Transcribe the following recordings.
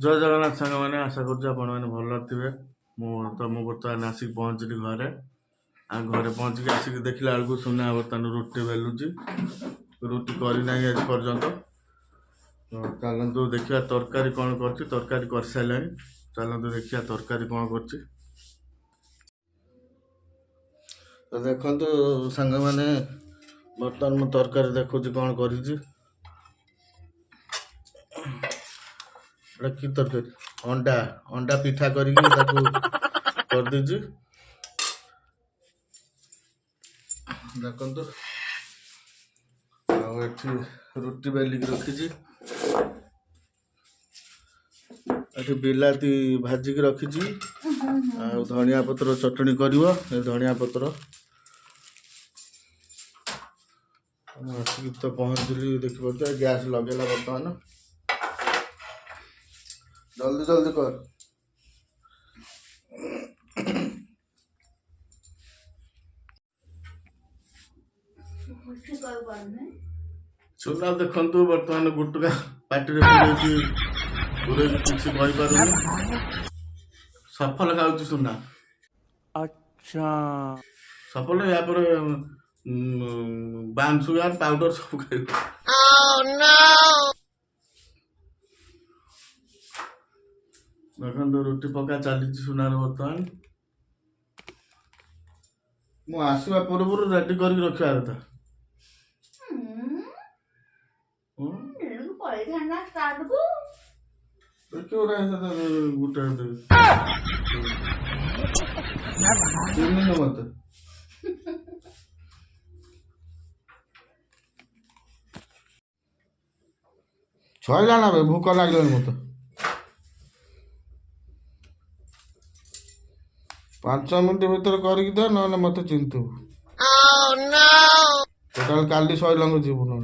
जय जगन्नाथ सांग मैंने आशा कर भल थे मुझे बर्तमान आसिक पहुँचली घरे आ घरे पहुँचिक आसिक देखला बेलू सुना बर्तमान रुटी बेलुची रुटी करना आज पर्यंत तो चलतु देखा तरकारी कौन कर तरकारी कर सारे चलतु देखा तरकारी कौन कर तो देखु सांग मैंने बर्तमान मु तरकारी देखुची कौन कर कि तरकारी अंडा अंडा पिठा कर दीजिए देखो आठी रुटी बेलिक रखी बिलाती भाजिक रखी धनिया पत्र चटनी कर धनिया पत्र आसिक तो पहुँचली देखिए गैस लगेगा बर्तमान जल्दी जल्दी कर सुना देखु बर्तमान गुटुका पार्टी पूरे किसी सफल खाऊ सुना अच्छा सफल या पर बाम सुगार पाउडर सब खाई देखो रुटी पका चली सुनार बर्तमान मु आसवा पूर्व रेडी कर रखा कथा गोटे मत छला ना भाई भूक लगे मत 5 मिनट भीतर करके दे ना मत चिंतु टोटाल काली शैलंग जीव ना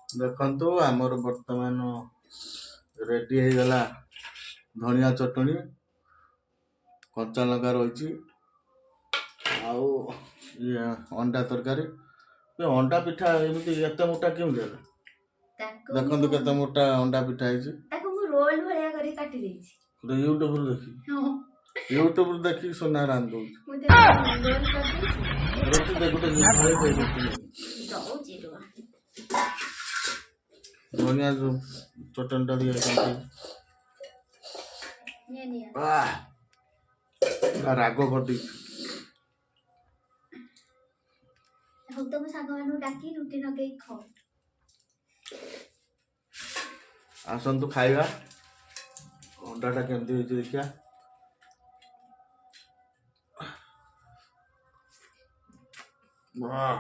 देखु आमर बर्तमान रेडी हो गला धनिया चटनी कच्चा लंका रही ये अंडा तरकारी अंडा पिठा एमती एत मोटा क्यों देखो केते मोटा अंडा पिठा यूट्यूब देखी सोना रांध धनिया जो चटन टा राग कर दी तुम साग मानू डाकी रुटी नगे खाओ आसतु खाइबा अंडाटा केमती देखिया वाह